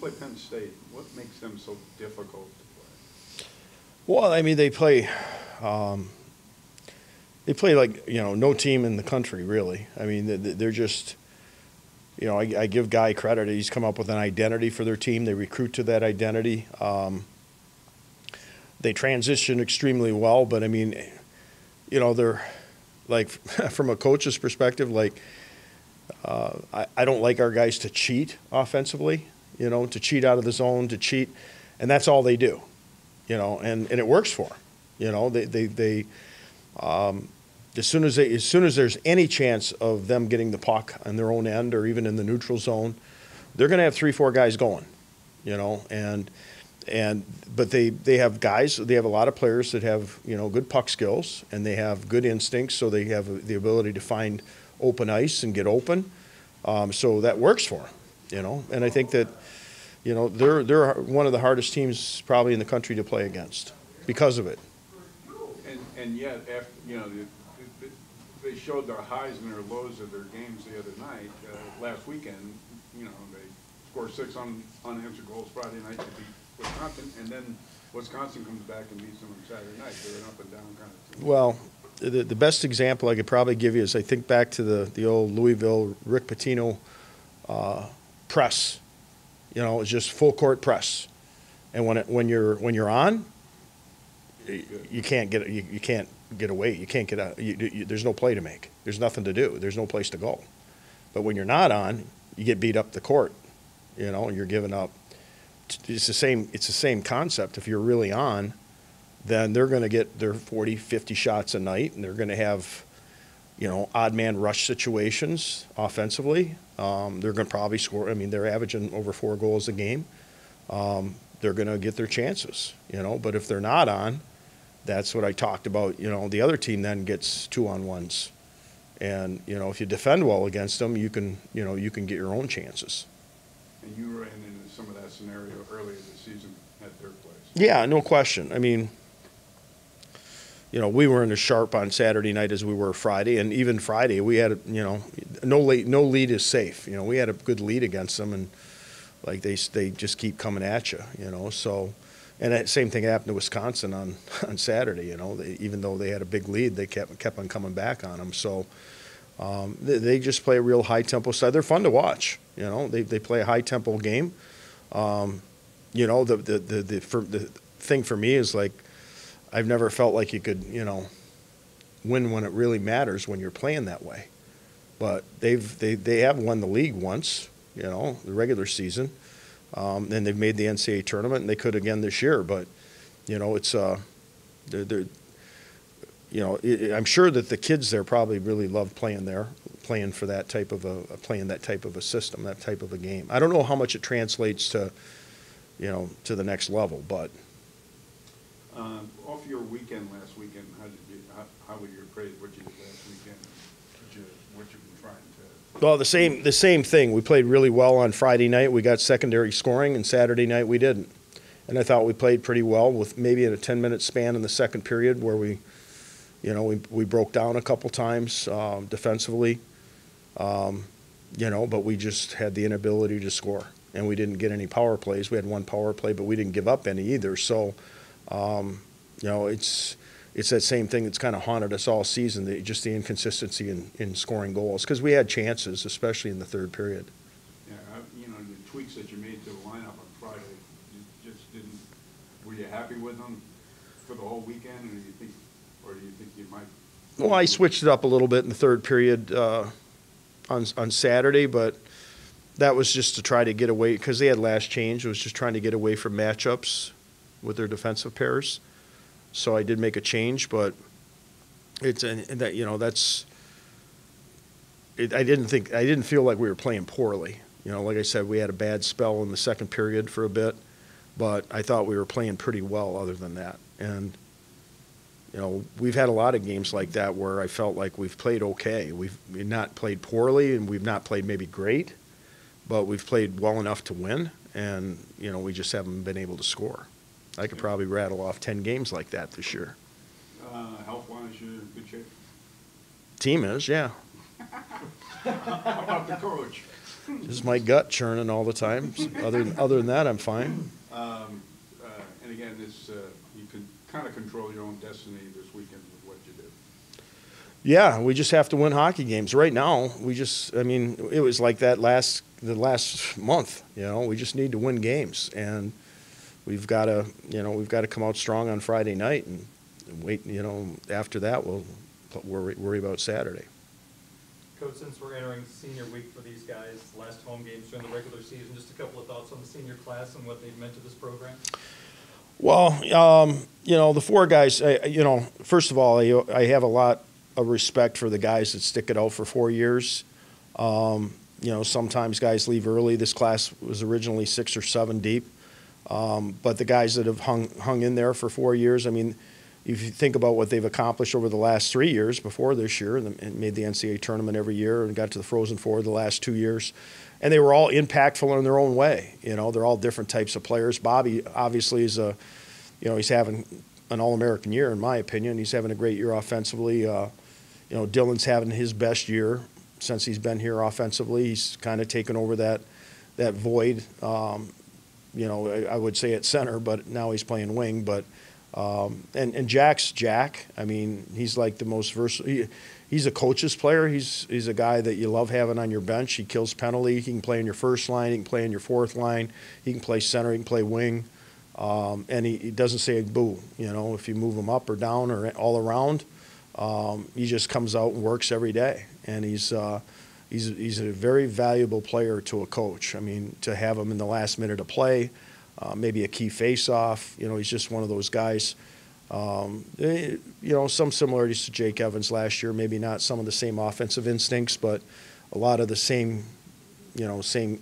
play Penn State? What makes them so difficult to play? Well, I mean, they play like, no team in the country, really. I mean, they're just, I give Guy credit. He's come up with an identity for their team. They recruit to that identity. They transition extremely well, but I mean, they're like, from a coach's perspective, like, I don't like our guys to cheat offensively, to cheat out of the zone, to cheat, and that's all they do, and it works for them. They as soon as there's any chance of them getting the puck on their own end or even in the neutral zone, they're going to have 3-4 guys going, but they have guys. They have a lot of players that have good puck skills, and they have good instincts, so they have the ability to find open ice and get open. So that works for them, and I think that they're one of the hardest teams probably in the country to play against because of it. And yet, after they showed their highs and their lows of their games the other night. Last weekend, they scored 6 unanswered goals Friday night to beat Wisconsin, and then Wisconsin comes back and beats them on Saturday night. They're an up and down kind of team. Well, the best example I could probably give you is I think back to the old Louisville Rick Pitino press. It's just full court press, and when you're on, you can't get away. You can't get out. There's no play to make. There's nothing to do. There's no place to go. But when you're not on, you get beat up the court, and you're giving up. It's the same concept. If you're really on, then they're going to get their 40, 50 shots a night, and they're going to have, odd man rush situations offensively. They're going to probably score. I mean, they're averaging over 4 goals a game. They're going to get their chances, But if they're not on, that's what I talked about. The other team then gets 2-on-1s, and if you defend well against them, you can get your own chances. And you ran into some of that scenario earlier this season at their place. Yeah, no question. I mean, we weren't as sharp on Saturday night as we were Friday, and even Friday we had no lead is safe. We had a good lead against them, and like they just keep coming at you. So. And that same thing happened to Wisconsin on Saturday. Even though they had a big lead, they kept on coming back on them. So they just play a real high tempo side. They're fun to watch. They play a high tempo game. The thing for me is, like, I've never felt like you could win when it really matters when you're playing that way. But they have won the league once. The regular season. And they've made the NCAA tournament, and they could again this year. But, it's I'm sure that the kids there probably really love playing there, playing for that type of a system, that type of a game. I don't know how much it translates to, to the next level, but. Off your weekend last weekend, how would you appraise what you did last weekend? What you've been trying to? Well, the same thing. We played really well on Friday night. We got secondary scoring, and Saturday night we didn't. And I thought we played pretty well, with maybe in a 10-minute span in the second period where we broke down a couple times defensively, but we just had the inability to score, and we didn't get any power plays. We had 1 power play, but we didn't give up any either. So, it's that same thing that's kind of haunted us all season, just the inconsistency in scoring goals, because we had chances, especially in the third period. Yeah, the tweaks that you made to the lineup on Friday, you just didn't. Were you happy with them for the whole weekend, or do you think you might? Well, I switched it up a little bit in the third period on Saturday, but that was just to try to get away, because they had last change. It was just trying to get away from matchups with their defensive pairs. So I did make a change, but I didn't feel like we were playing poorly. Like I said, we had a bad spell in the second period for a bit, but I thought we were playing pretty well other than that. And we've had a lot of games like that where I felt like we've played okay. We've not played poorly, and we've not played maybe great, but we've played well enough to win, and we just haven't been able to score. I could probably rattle off 10 games like that this year. Health-wise, you're in good shape? Team is, yeah. How about the coach? Just my gut churning all the time. Other than that, I'm fine. And again, you can kind of control your own destiny this weekend with what you do. Yeah, we just have to win hockey games. Right now, I mean, it was like that the last month, we just need to win games. And we've got to come out strong on Friday night and wait, after that we'll worry about Saturday. Coach, since we're entering senior week for these guys, last home games during the regular season, just a couple of thoughts on the senior class and what they've meant to this program? Well, the four guys, first of all, I have a lot of respect for the guys that stick it out for 4 years. Sometimes guys leave early. This class was originally 6 or 7 deep. But the guys that have hung in there for 4 years, I mean, if you think about what they've accomplished over the last 3 years before this year, and made the NCAA tournament every year and got to the Frozen Four the last 2 years, and they were all impactful in their own way. They're all different types of players. Bobby obviously is he's having an All-American year in my opinion. He's having a great year offensively. Dylan's having his best year since he's been here offensively. He's kind of taken over that void. I would say at center, but now he's playing wing. But and Jack's Jack. I mean, he's like the most versatile. He's a coach's player. He's a guy that you love having on your bench. He kills penalty. He can play in your first line. He can play in your fourth line. He can play center. He can play wing. And he doesn't say a boo. If you move him up or down or all around, he just comes out and works every day. And he's a very valuable player to a coach. I mean, to have him in the last minute of play, maybe a key face-off. He's just one of those guys. Some similarities to Jake Evans last year. Maybe not some of the same offensive instincts, but a lot of the same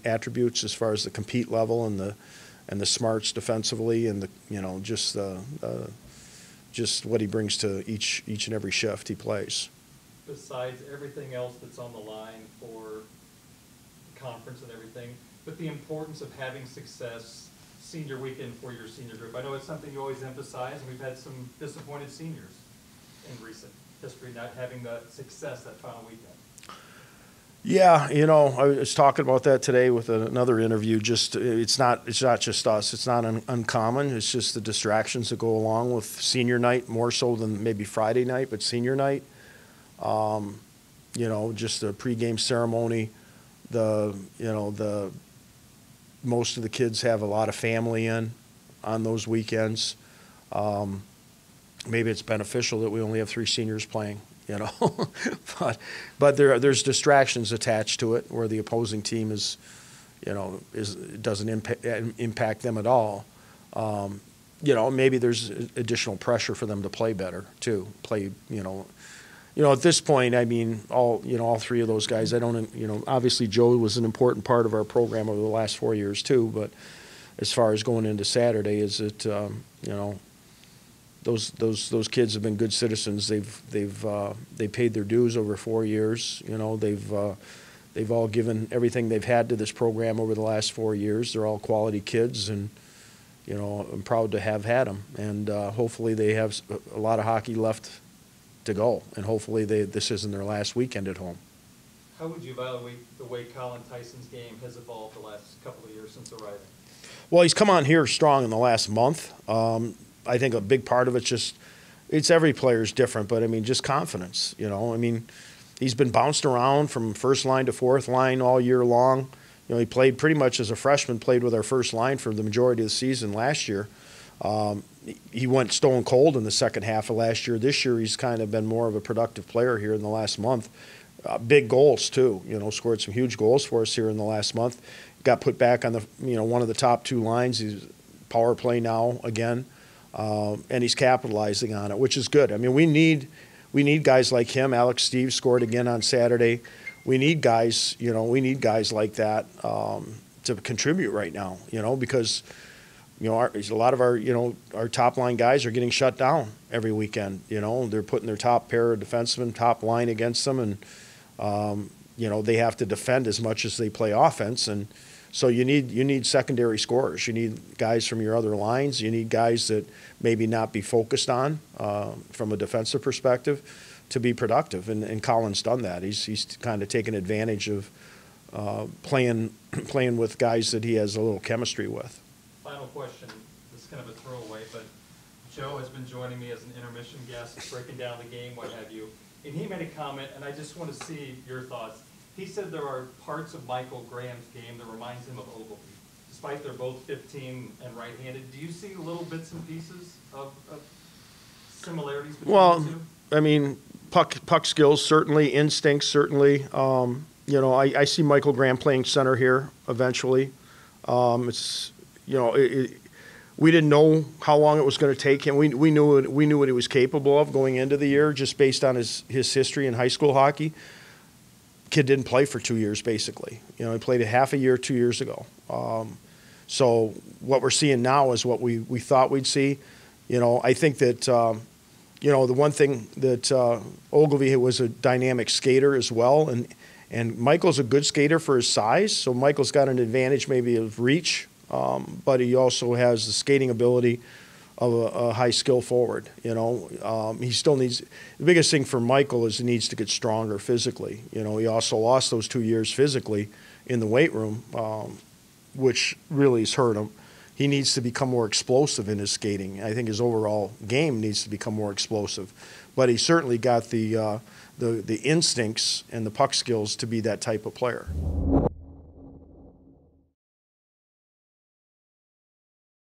attributes as far as the compete level and the smarts defensively and just what he brings to each and every shift he plays. Besides everything else that's on the line for the conference and everything, but the importance of having success senior weekend for your senior group. I know it's something you always emphasize, and we've had some disappointed seniors in recent history not having the success that final weekend. Yeah, I was talking about that today with another interview. It's not just us. It's not uncommon. It's just the distractions that go along with senior night, more so than maybe Friday night, but senior night. Just the pregame ceremony. Most of the kids have a lot of family on those weekends. Maybe it's beneficial that we only have 3 seniors playing. but there's distractions attached to it where the opposing team doesn't impact them at all. Maybe there's additional pressure for them to play better too. At this point, I mean, all 3 of those guys. Obviously Joe was an important part of our program over the last 4 years too. But as far as going into Saturday, those kids have been good citizens. They paid their dues over 4 years. They've all given everything they've had to this program over the last 4 years. They're all quality kids, and I'm proud to have had them. And hopefully they have a lot of hockey left to go, and hopefully this isn't their last weekend at home. How would you evaluate the way Colin Tyson's game has evolved the last couple of years since arriving? Well, he's come on here strong in the last month. I think a big part of it's every player's different, but I mean, just confidence. I mean, he's been bounced around from first line to fourth line all year long. He played pretty much as a freshman, played with our first line for the majority of the season last year. He went stone cold in the second half of last year. This year, he's kind of been more of a productive player here in the last month. Big goals too. Scored some huge goals for us here in the last month. Got put back on the one of the top 2 lines. He's power play now again, and he's capitalizing on it, which is good. I mean, we need guys like him. Alex Steve scored again on Saturday. We need guys. Like that to contribute right now. Because. A lot of our top line guys are getting shut down every weekend. They're putting their top pair of defensemen, top line against them, and they have to defend as much as they play offense. And so you need secondary scorers. You need guys from your other lines. You need guys that maybe not be focused on from a defensive perspective to be productive. And Colin's done that. He's kind of taken advantage of playing with guys that he has a little chemistry with. Final question, this is kind of a throwaway, but Joe has been joining me as an intermission guest, breaking down the game, what have you. And he made a comment, and I just want to see your thoughts. He said there are parts of Michael Graham's game that reminds him of Ogilvy. Despite they're both 15 and right-handed, do you see little bits and pieces of similarities between the two? I mean, puck skills, certainly, instincts, certainly. You know, I see Michael Graham playing center here eventually. It's, you know, we didn't know how long it was going to take him. We knew what he was capable of going into the year just based on his history in high school hockey. Kid didn't play for 2 years, basically. You know, he played a half a year 2 years ago. So what we're seeing now is what we thought we'd see. You know, I think that, you know, the one thing that Ogilvy was a dynamic skater as well, and Michael's a good skater for his size, so Michael's got an advantage maybe of reach, but he also has the skating ability of a high skill forward. You know, he still needs, the biggest thing for Michael is he needs to get stronger physically. You know, he also lost those 2 years physically in the weight room, which really has hurt him. He needs to become more explosive in his skating. I think his overall game needs to become more explosive, but he certainly got the instincts and the puck skills to be that type of player.